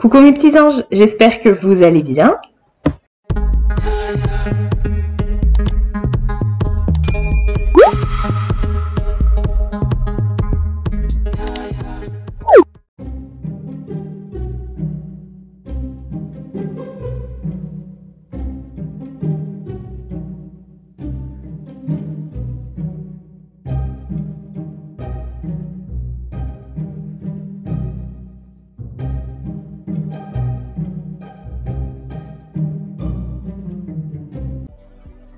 Coucou mes petits anges, j'espère que vous allez bien.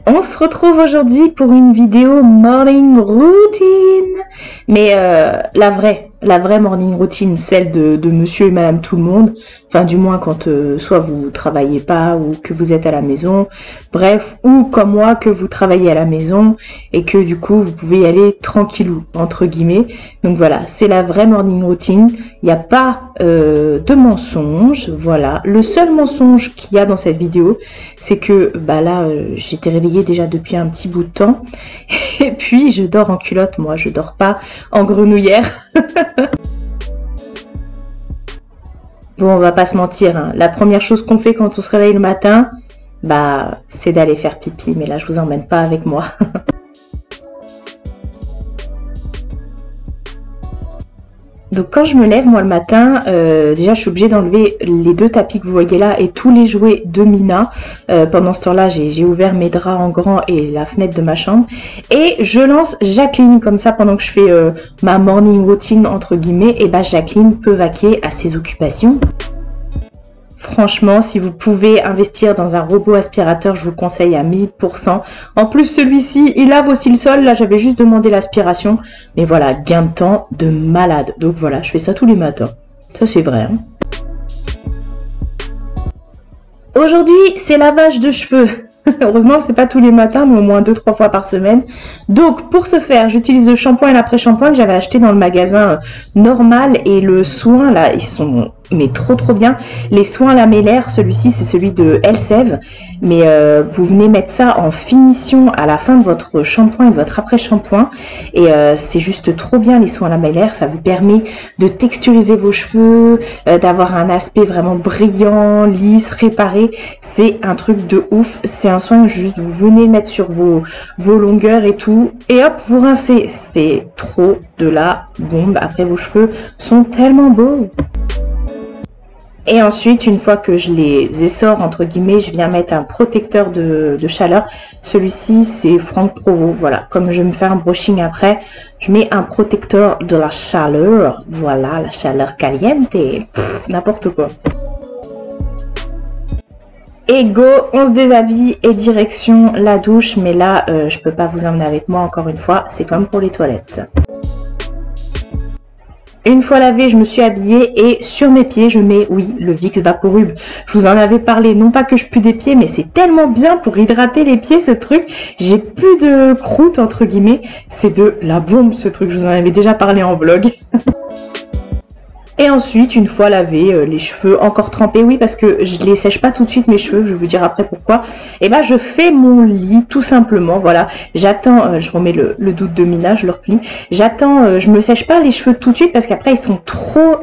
On se retrouve aujourd'hui pour une vidéo morning routine, mais la vraie morning routine, celle de monsieur et madame tout le monde, enfin du moins quand soit vous travaillez pas ou que vous êtes à la maison, bref, ou comme moi que vous travaillez à la maison et que du coup vous pouvez y aller tranquillou, entre guillemets. Donc voilà, c'est la vraie morning routine, il n'y a pas de mensonge, voilà. Le seul mensonge qu'il y a dans cette vidéo, c'est que bah là j'étais réveillée déjà depuis un petit bout de temps et puis je dors en culotte, moi je dors pas en grenouillère. Bon, on va pas se mentir, hein. La première chose qu'on fait quand on se réveille le matin, bah c'est d'aller faire pipi, mais là je vous emmène pas avec moi. Donc quand je me lève moi le matin, déjà je suis obligée d'enlever les deux tapis que vous voyez là et tous les jouets de Mina. Pendant ce temps-là, j'ai ouvert mes draps en grand et la fenêtre de ma chambre. Et je lance Jacqueline comme ça pendant que je fais ma morning routine entre guillemets. Et bah Jacqueline peut vaquer à ses occupations. Franchement, si vous pouvez investir dans un robot aspirateur, je vous conseille à 1000%. En plus, celui-ci, il lave aussi le sol. Là, j'avais juste demandé l'aspiration. Mais voilà, gain de temps de malade. Donc voilà, je fais ça tous les matins. Ça, c'est vrai. Hein. Aujourd'hui, c'est lavage de cheveux. Heureusement, c'est pas tous les matins, mais au moins 2-3 fois par semaine. Donc, pour ce faire, j'utilise le shampoing et l'après-shampoing que j'avais acheté dans le magasin normal. Et le soin, là, ils sont... mais trop bien. Les soins lamellaires, celui-ci c'est celui de Elseve, mais vous venez mettre ça en finition à la fin de votre shampoing et de votre après-shampoing et c'est juste trop bien les soins lamellaires, ça vous permet de texturiser vos cheveux, d'avoir un aspect vraiment brillant, lisse, réparé, c'est un truc de ouf, c'est un soin juste vous venez mettre sur vos longueurs et tout et hop vous rincez, c'est trop de la bombe, après vos cheveux sont tellement beaux. Et ensuite, une fois que je les essore, entre guillemets, je viens mettre un protecteur de chaleur. Celui-ci, c'est Franck Provo. Voilà, comme je vais me faire un brushing après, je mets un protecteur de la chaleur. Voilà, la chaleur caliente. N'importe quoi. Et go, on se déshabille et direction la douche. Mais là, je peux pas vous emmener avec moi encore une fois. C'est comme pour les toilettes. Une fois lavé, je me suis habillée et sur mes pieds, je mets, oui, le Vicks Vaporub. Je vous en avais parlé, non pas que je pue des pieds, mais c'est tellement bien pour hydrater les pieds, ce truc. J'ai plus de croûte, entre guillemets. C'est de la bombe, ce truc. Je vous en avais déjà parlé en vlog. Et ensuite, une fois lavé, les cheveux encore trempés, oui, parce que je les sèche pas tout de suite mes cheveux, je vais vous dire après pourquoi. Et ben, je fais mon lit, tout simplement, voilà. J'attends, je remets le doute de Mina, je le replie. J'attends, je me sèche pas les cheveux tout de suite parce qu'après ils sont trop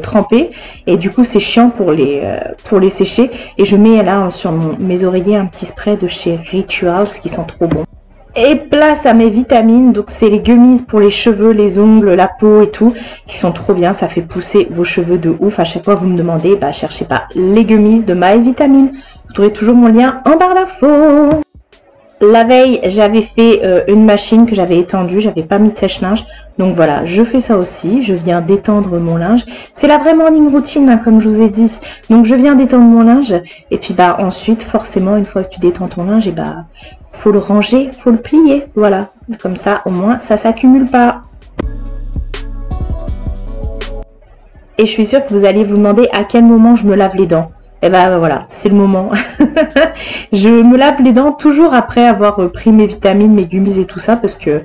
trempés et du coup c'est chiant pour les sécher. Et je mets là sur mes oreillers un petit spray de chez Rituals qui sent trop bon. Et place à mes vitamines, donc c'est les gummies pour les cheveux, les ongles, la peau et tout, qui sont trop bien, ça fait pousser vos cheveux de ouf. À chaque fois vous me demandez, bah cherchez pas les gummies de My Vitamine, vous trouverez toujours mon lien en barre d'infos. La veille, j'avais fait une machine que j'avais étendue, j'avais pas mis de sèche-linge. Donc voilà, je fais ça aussi, je viens d'étendre mon linge. C'est la vraie morning routine, hein, comme je vous ai dit. Donc je viens d'étendre mon linge. Et puis bah ensuite, forcément, une fois que tu détends ton linge, et bah faut le ranger, faut le plier. Voilà, comme ça au moins ça s'accumule pas. Et je suis sûre que vous allez vous demander à quel moment je me lave les dents. Et ben voilà, c'est le moment. Je me lave les dents toujours après avoir pris mes vitamines, mes gummies et tout ça, parce que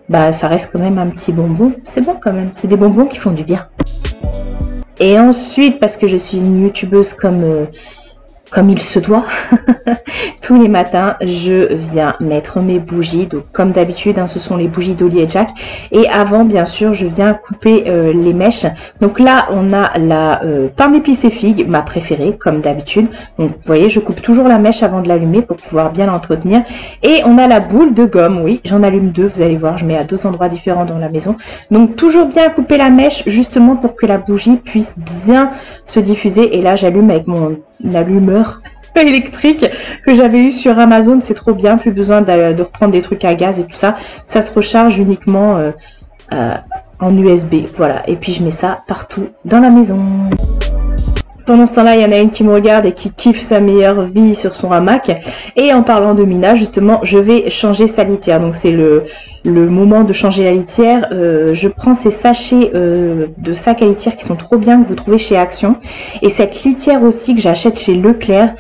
bah ça reste quand même un petit bonbon. C'est bon quand même, c'est des bonbons qui font du bien. Et ensuite, parce que je suis une youtubeuse comme comme il se doit, tous les matins, je viens mettre mes bougies. Donc, comme d'habitude, hein, ce sont les bougies d'Oli et Jack. Et avant, bien sûr, je viens couper les mèches. Donc là, on a la pain d'épices et figues, ma préférée, comme d'habitude. Donc, vous voyez, je coupe toujours la mèche avant de l'allumer pour pouvoir bien l'entretenir. Et on a la boule de gomme, oui, j'en allume deux, vous allez voir, je mets à deux endroits différents dans la maison. Donc, toujours bien couper la mèche, justement pour que la bougie puisse bien se diffuser. Et là, j'allume avec mon allumeur électrique que j'avais eu sur Amazon. C'est trop bien, plus besoin de reprendre des trucs à gaz et tout ça. Ça se recharge uniquement en USB, voilà. Et puis je mets ça partout dans la maison. Pendant ce temps-là, il y en a une qui me regarde et qui kiffe sa meilleure vie sur son hamac. Et en parlant de Mina, justement, je vais changer sa litière. Donc c'est le moment de changer la litière. Je prends ces sachets de sacs à litière qui sont trop bien, que vous trouvez chez Action. Et cette litière aussi que j'achète chez Leclerc.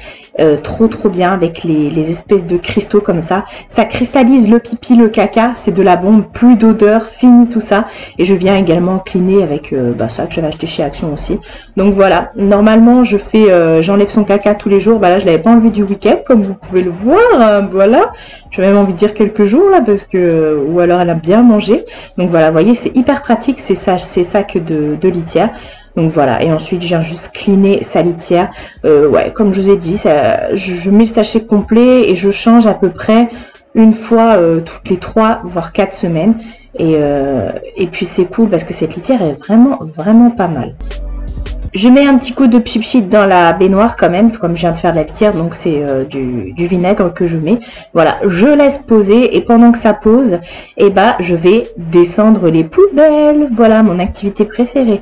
Trop bien, avec les espèces de cristaux comme ça. Ça cristallise le pipi, le caca, c'est de la bombe, plus d'odeur, fini tout ça. Et je viens également cleaner avec ça que j'avais acheté chez Action aussi. Donc voilà, normalement je fais, j'enlève son caca tous les jours. Bah là je l'avais pas enlevé du week-end comme vous pouvez le voir, hein, voilà. J'ai même envie de dire quelques jours là parce que, ou alors elle a bien mangé. Donc voilà, vous voyez, c'est hyper pratique ces sacs de litière. Donc voilà, et ensuite je viens juste cleaner sa litière. Ouais, comme je vous ai dit, je mets le sachet complet et je change à peu près une fois toutes les 3 voire 4 semaines. Et puis c'est cool parce que cette litière est vraiment pas mal. Je mets un petit coup de pchit dans la baignoire quand même, comme je viens de faire de la litière, donc c'est du vinaigre que je mets. Voilà, je laisse poser et pendant que ça pose, je vais descendre les poubelles. Voilà, mon activité préférée.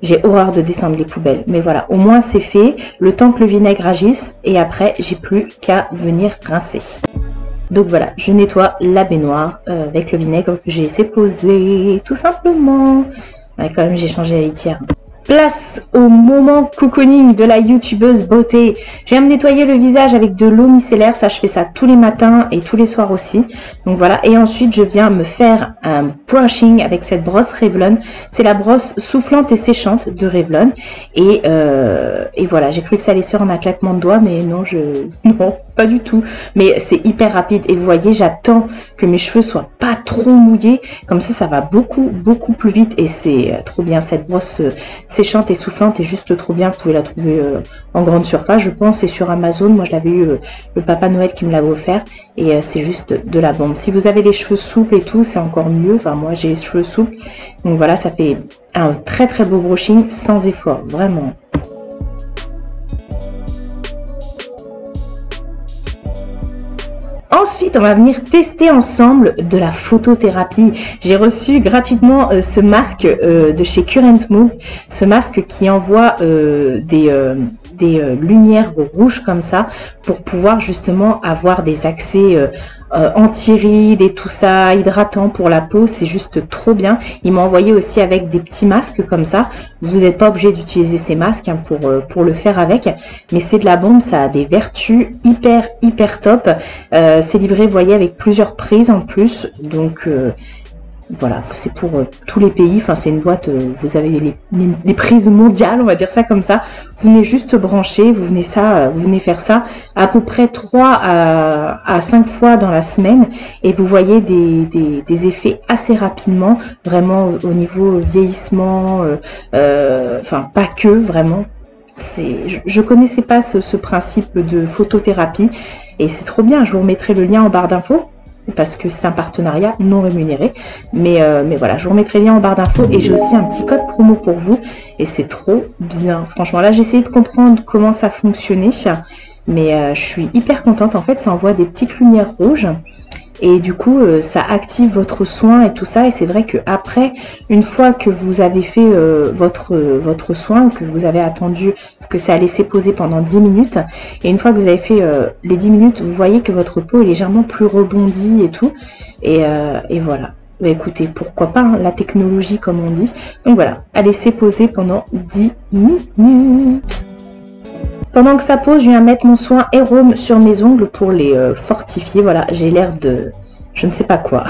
J'ai horreur de descendre les poubelles, mais voilà, au moins c'est fait, le temps que le vinaigre agisse, et après, j'ai plus qu'à venir rincer. Donc voilà, je nettoie la baignoire avec le vinaigre que j'ai laissé poser, tout simplement. Ouais, quand même, j'ai changé la litière. Place au moment cocooning de la youtubeuse beauté. Je viens me nettoyer le visage avec de l'eau micellaire. Ça, je fais ça tous les matins et tous les soirs aussi. Donc voilà. Et ensuite, je viens me faire un brushing avec cette brosse Revlon. C'est la brosse soufflante et séchante de Revlon. Et voilà. J'ai cru que ça allait se faire en un claquement de doigts, mais non, non, pas du tout. Mais c'est hyper rapide. Et vous voyez, j'attends que mes cheveux soient pas trop mouillés. Comme ça va beaucoup plus vite. Et c'est trop bien. Cette brosse séchante et soufflante est juste trop bien. Vous pouvez la trouver en grande surface, je pense, et sur Amazon. Moi, je l'avais eu, le Papa Noël qui me l'avait offert, et c'est juste de la bombe. Si vous avez les cheveux souples et tout, c'est encore mieux. Enfin, moi, j'ai les cheveux souples. Donc voilà, ça fait un très beau brushing sans effort, vraiment. Ensuite, on va venir tester ensemble de la photothérapie. J'ai reçu gratuitement ce masque de chez Current Mood, ce masque qui envoie des lumières rouges comme ça pour pouvoir justement avoir des accès anti-rides et tout ça, hydratant pour la peau. C'est juste trop bien. Il m'a envoyé aussi avec des petits masques comme ça. Vous n'êtes pas obligé d'utiliser ces masques hein, pour le faire avec, mais c'est de la bombe. Ça a des vertus hyper top. C'est livré, vous voyez, avec plusieurs prises en plus, donc voilà, c'est pour tous les pays. Enfin, c'est une boîte, vous avez les prises mondiales, on va dire ça comme ça. Vous venez juste brancher, vous venez faire ça à peu près 3 à 5 fois dans la semaine, et vous voyez des effets assez rapidement, vraiment au niveau vieillissement, enfin pas que, vraiment. Je connaissais pas ce principe de photothérapie, et c'est trop bien. Je vous remettrai le lien en barre d'infos, parce que c'est un partenariat non rémunéré, mais voilà, je vous remettrai le lien en barre d'infos, et j'ai aussi un petit code promo pour vous, et c'est trop bien. Franchement, là j'ai essayé de comprendre comment ça fonctionnait, mais je suis hyper contente. En fait, ça envoie des petites lumières rouges, et du coup ça active votre soin et tout ça. Et c'est vrai que après, une fois que vous avez fait votre soin, que vous avez attendu que ça a laissé poser pendant 10 minutes, et une fois que vous avez fait les 10 minutes, vous voyez que votre peau est légèrement plus rebondie et tout, et voilà. Bah, écoutez, pourquoi pas, hein, la technologie comme on dit. Donc voilà, à laisser poser pendant 10 minutes. Pendant que ça pose, je viens mettre mon soin Hérôme sur mes ongles pour les fortifier. Voilà, j'ai l'air de je ne sais pas quoi.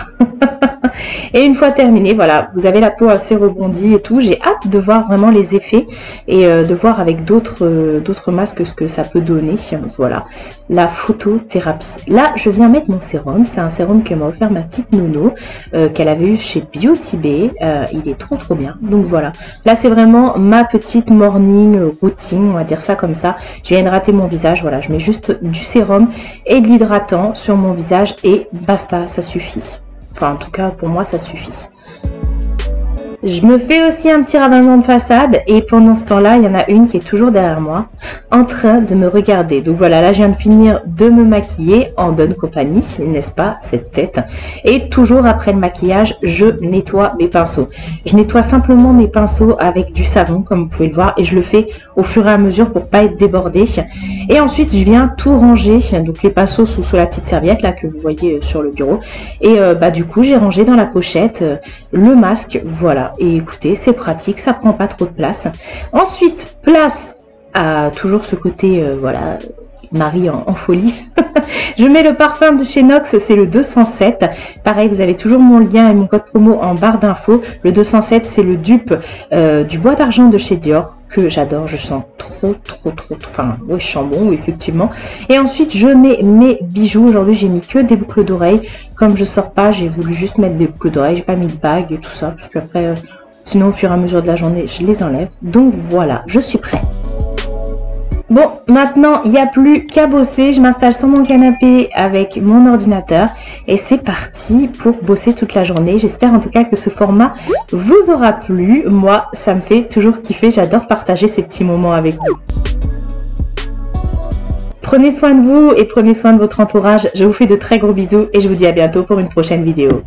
Et une fois terminé, voilà, vous avez la peau assez rebondie et tout. J'ai hâte de voir vraiment les effets et de voir avec d'autres masques ce que ça peut donner. Voilà, la photothérapie. Là, je viens mettre mon sérum. C'est un sérum que m'a offert ma petite Nono, qu'elle avait eu chez Beauty Bay. Il est trop bien. Donc voilà, là c'est vraiment ma petite morning routine, on va dire ça comme ça. Je viens hydrater mon visage. Voilà, je mets juste du sérum et de l'hydratant sur mon visage et basta, ça suffit. Enfin, en tout cas, pour moi, ça suffit. Je me fais aussi un petit ravalement de façade et pendant ce temps-là, il y en a une qui est toujours derrière moi en train de me regarder. Donc voilà, là je viens de finir de me maquiller en bonne compagnie, n'est-ce pas, cette tête. Et toujours après le maquillage, je nettoie mes pinceaux. Je nettoie simplement mes pinceaux avec du savon comme vous pouvez le voir et je le fais au fur et à mesure pour pas être débordé. Et ensuite, je viens tout ranger. Donc les pinceaux sont sous la petite serviette là que vous voyez sur le bureau. Et du coup, j'ai rangé dans la pochette le masque, voilà. Et écoutez, c'est pratique, ça prend pas trop de place. Ensuite, place à toujours ce côté, voilà, Marie en folie. Je mets le parfum de chez NOX, c'est le 207. Pareil, vous avez toujours mon lien et mon code promo en barre d'infos. Le 207, c'est le dupe du bois d'argent de chez Dior, que j'adore, je sens trop, enfin, oui, je sens bon, oui, effectivement. Et ensuite, je mets mes bijoux. Aujourd'hui, j'ai mis que des boucles d'oreilles. Comme je sors pas, j'ai voulu juste mettre des boucles d'oreilles. J'ai pas mis de bague et tout ça, parce qu'après, sinon, au fur et à mesure de la journée, je les enlève. Donc voilà, je suis prête. Bon, maintenant, il n'y a plus qu'à bosser. Je m'installe sur mon canapé avec mon ordinateur et c'est parti pour bosser toute la journée. J'espère en tout cas que ce format vous aura plu. Moi, ça me fait toujours kiffer. J'adore partager ces petits moments avec vous. Prenez soin de vous et prenez soin de votre entourage. Je vous fais de très gros bisous et je vous dis à bientôt pour une prochaine vidéo.